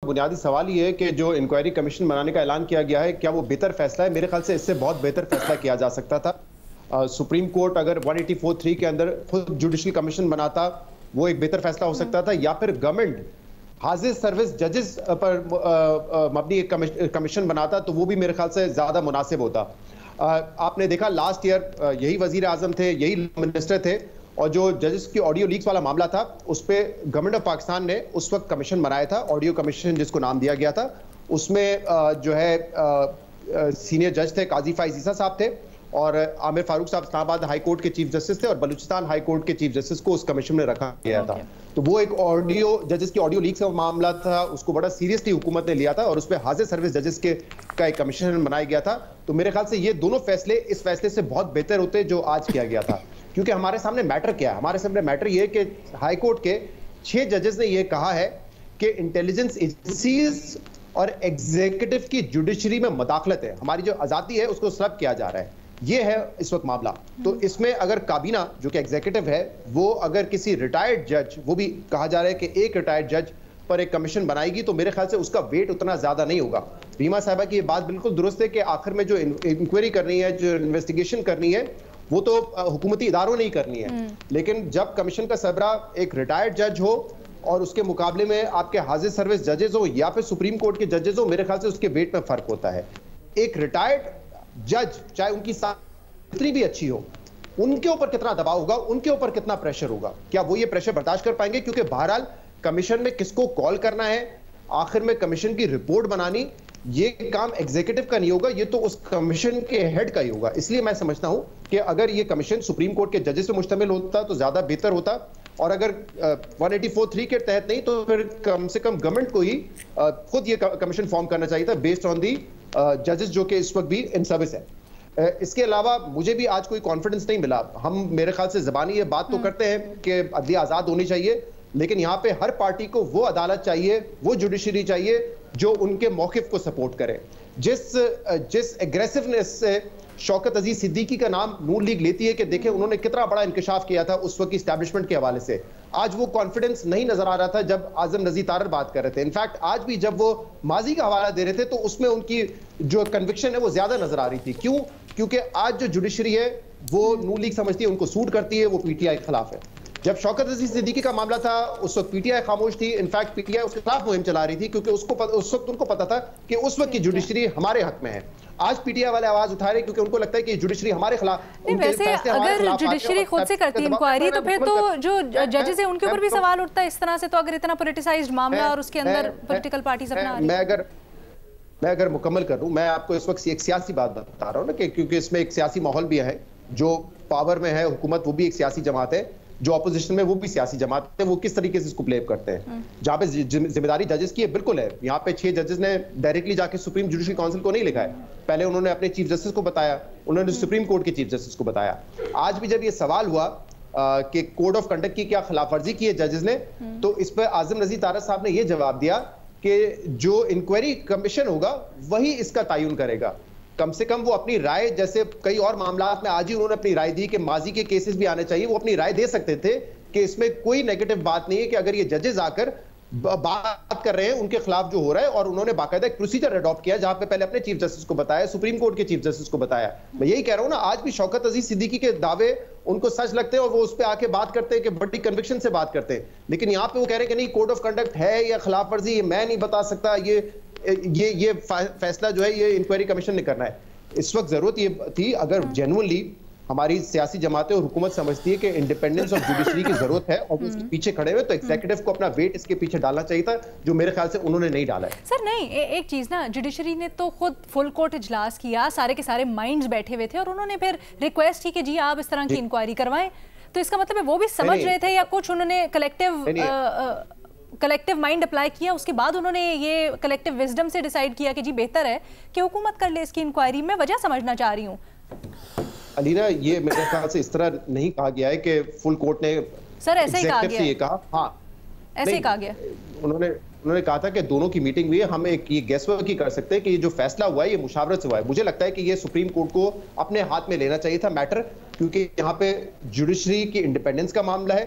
بنیادی سوال یہ ہے کہ جو انکوائری کمیشن بنانے کا اعلان کیا گیا ہے کیا وہ بہتر فیصلہ ہے؟ میرے خیال سے اس سے بہت بہتر فیصلہ کیا جا سکتا تھا۔ سپریم کورٹ اگر 184(3) کے اندر خود جوڈیشل کمیشن بناتا وہ ایک بہتر فیصلہ ہو سکتا تھا، یا پھر گورنمنٹ حاضر سروس ججز پر مبنی ایک کمیشن بناتا تو وہ بھی میرے خیال سے زیادہ مناسب ہوتا۔ آپ نے دیکھا لاسٹ ایئر یہی وزیر اعظم تھے، یہی منسٹر تھے، اور جو ججز کی آڈیو لیکس والا معاملہ تھا اس پہ گورنمنٹ آف پاکستان نے اس وقت کمیشن بنایا تھا، آڈیو کمیشن جس کو نام دیا گیا تھا۔ اس میں جو ہے سینئر جج تھے قاضی فائز عیسیٰ صاحب تھے، اور عامر فاروق صاحب اسلام آباد ہائی کورٹ کے چیف جسٹس تھے، اور بلوچستان ہائی کورٹ کے چیف جسٹس کو اس کمیشن میں رکھا گیا تھا۔ تو وہ ایک آڈیو ججز کی آڈیو لیکس کا معاملہ تھا، اس کو بڑا سیریسلی حکومت نے لیا تھا، اور اس پہ حاضر سروس ججز کا ایک کمیشن بنایا گیا تھا۔ تو میرے خیال سے یہ دونوں فیصلے اس فیصلے سے بہت بہتر ہوتے جو آج کیا گیا تھا، کیونکہ ہمارے سامنے میٹر کیا ہے؟ ہمارے سامنے میٹر یہ ہے کہ ہائی کورٹ کے 6 ججز نے یہ کہا ہے کہ انٹیلیجنس ایجنسیز اور ایگزیکٹو کی جوڈیشری میں مداخلت ہے، ہماری جو آزادی ہے اس کو سلب کیا جا رہا ہے، یہ ہے اس وقت معاملہ۔ تو اس میں اگر کابینہ جو کہ ایگزیکٹو ہے وہ اگر کسی ریٹائرڈ جج، وہ بھی کہا جا رہا ہے کہ ایک ریٹائرڈ جج پر ایک کمیشن بنائے گی، تو میرے خیال سے اس کا ویٹ اتنا زیادہ نہیں ہوگا۔ ریما صاحبہ کی یہ بات بالکل درست ہے کہ آخر میں جو انکوائری کرنی ہے، جو انویسٹیگیشن کرنی ہے، وہ تو حکومتی اداروں نے ہی کرنی ہے، لیکن جب کمیشن کا سربراہ ایک ریٹائرڈ جج ہو اور اس کے مقابلے میں آپ کے حاضر سروس ججز ہو یا پھر سپریم کورٹ کے ججز ہو، میرے خیال سے اس کے ویٹ میں فرق ہوتا ہے۔ ایک ریٹائرڈ جج چاہے ان کی کتنی بھی اچھی ہو، ان کے اوپر کتنا دباؤ ہوگا، ان کے اوپر کتنا پریشر ہوگا، کیا وہ یہ پریشر برداشت کر پائیں گے؟ کیونکہ بہرحال کمیشن میں کس کو کال کرنا ہے، آخر میں کمیشن کی رپورٹ بنانی، یہ کام ایگزیکٹو کا نہیں ہوگا، یہ تو اس کمیشن کے ہیڈ کا ہی ہوگا۔ اس لیے میں سمجھتا ہوں کہ اگر یہ کمیشن سپریم کورٹ کے ججز پہ مشتمل ہوتا تو زیادہ بہتر ہوتا، اور اگر 184(3) کے تحت نہیں تو پھر کم سے کم گورنمنٹ کو ہی خود یہ کمیشن فارم کرنا چاہیے تھا بیسڈ آن دی ججز جو کہ اس وقت بھی ان سروس ہے۔ اس کے علاوہ مجھے بھی آج کوئی کانفیڈنس نہیں ملا۔ ہم میرے خیال سے زبانی یہ بات تو کرتے ہیں کہ عدلیہ آزاد ہونی چاہیے، لیکن یہاں پہ ہر پارٹی کو وہ عدالت چاہیے، وہ جوڈیشری چاہیے جو ان کے موقف کو سپورٹ کرے۔ جس ایگریسونیس سے شوکت عزیز صدیقی کا نام نون لیگ لیتی ہے کہ دیکھیں انہوں نے کتنا بڑا انکشاف کیا تھا اس وقت کی اسٹیبلشمنٹ کے حوالے سے، آج وہ کانفیڈنس نہیں نظر آ رہا تھا جب اعظم نذیر طارر بات کر رہے تھے۔ انفیکٹ آج بھی جب وہ ماضی کا حوالہ دے رہے تھے تو اس میں ان کی جو کنوکشن ہے وہ زیادہ نظر آ رہی تھی۔ کیوں؟ کیونکہ آج جو جوڈیشری ہے وہ نون لیگ سمجھتی ہے ان کو سوٹ کرتی ہے، وہ پی ٹی آئی کے خلاف ہے۔ جب شوکت عزیز صدیقی کا معاملہ تھا اس وقت پی ٹی آئی خاموش تھی، انفیکٹ پی ٹی آئی اس کے خلاف مہم چلا رہی تھی کیونکہ اس وقت ان کو پتا تھا کہ اس وقت کی جوڈیشری ہمارے حق میں ہے۔ آج پی ٹی آئی والے آواز اٹھا رہے کیونکہ ان کو لگتا ہے کہ جوڈیشری ہمارے خلاف، ویسے اگر جوڈیشری خود سے کرتی انکوائری تو پھر تو جو ججز ہیں ان کے اوپر بھی سوال اٹھتا ہے اس طرح سے، تو اگر اتنا پولیٹیسائزڈ معاملہ اور اس کے اندر پولیٹیکل پارٹیز اپنا آ رہی ہیں۔ میں اگر مکمل کر دوں، میں آپ کو اس وقت ایک سیاسی بات بتا رہا ہوں نا کہ کیونکہ اس میں ایک سیاسی ماحول بھی ہے، جو پاور میں ہے حکومت وہ بھی ایک سیاسی جماعت ہے، جو اپوزیشن میں وہ بھی سیاسی جماعت ہے، وہ کس طریقے سے اس کو پلے کرتے ہیں۔ جہاں پہ ذمہ داری ججز کی ہے بالکل ہے، یہاں پہ 6 ججز نے ڈائریکٹلی جا کے سپریم جوڈیشل کونسل کو نہیں لکھا ہے، پہلے انہوں نے اپنے چیف جسٹس کو بتایا، انہوں نے سپریم کورٹ کے چیف جسٹس کو بتایا۔ آج بھی جب یہ سوال ہوا کہ کوڈ آف کنڈکٹ کی کیا خلاف ورزی کی ہے ججز نے، تو اس پہ اعظم نذیر طارر صاحب نے یہ جواب دیا کہ جو انکوائری کمیشن ہوگا وہی اس کا تعین کرے گا۔ کم سے کم وہ اپنی رائے، جیسے کئی اور معاملات میں آج ہی انہوں نے اپنی رائے دی کہ ماضی کے کیسز بھی آنے چاہیے، وہ اپنی رائے دے سکتے تھے کہ اس میں کوئی نیگیٹو بات نہیں ہے کہ اگر یہ ججز آ کر بات کر رہے ہیں ان کے خلاف جو ہو رہا ہے، اور انہوں نے باقاعدہ ایک پروسیجر اڈاپٹ کیا جہاں پہ پہلے اپنے چیف جسٹس کو بتایا، سپریم کورٹ کے چیف جسٹس کو بتایا۔ میں یہی کہہ رہا ہوں نا، آج بھی شوکت عزیز صدیقی کے دعوے ان کو سچ لگتے ہیں اور وہ اس پہ آ کے بات کرتے ہیں کہ بڑی کنوکشن سے بات کرتے ہیں، لیکن یہاں پہ وہ کہہ رہے ہیں کہ نہیں کوڈ آف کنڈکٹ ہے یا خلاف ورزی، یہ میں نہیں بتا سکتا، یہ فیصلہ جو ہے یہ انکوائری کمیشن نے کرنا ہے۔ اس وقت ضرورت یہ تھی، اگر جینوئنلی ہماری سیاسی جماعتیں اور حکومت سمجھتی ہے کہ انڈیپینڈنس آف جوڈیشری کی ضرورت ہے اور اس کے پیچھے کھڑے ہوئے، تو ایگزیکٹو کو اپنا ویٹ اس کے پیچھے ڈالنا چاہیے تھا، جو میرے خیال سے انہوں نے نہیں ڈالا ہے۔ سر نہیں، ایک چیز نا، جوڈیشری نے تو خود فل کورٹ اجلاس کیا، سارے کے سارے مائنڈز بیٹھے ہوئے تھے اور انہوں نے پھر ریکویسٹ کی کہ جی آپ اس طرح کی انکوائری کروائیں، تو اس کا مطلب ہے وہ بھی سمجھ رہے تھے یا کچھ انہوں نے کلیکٹیو مائنڈ اپلائی کیا، اس کے بعد انہوں نے یہ کلیکٹیو وزڈم سے ڈیسائیڈ کیا کہ جی بہتر ہے کہ حکومت کر لے اس کی انکوائری؟ میں وجہ سمجھنا چاہ رہی ہوں علینا، یہ میرے خیال سے اس طرح نہیں کہا گیا ہے کہ فل کورٹ نے سر ایسے ہی کہا گیا، یہ کہا، ہاں ایسے ہی کہا گیا، انہوں نے کہا تھا کہ دونوں کی میٹنگ ہوئی ہے، ہم ایک یہ گیس ورک ہی کر سکتے ہیں کہ یہ جو فیصلہ ہوا ہے یہ مشاورت سے ہوا ہے۔ مجھے لگتا ہے کہ یہ سپریم کورٹ کو اپنے ہاتھ میں لینا چاہیے تھا میٹر، کیونکہ یہاں پہ جوڈیشری کی انڈیپینڈنس کا معاملہ ہے،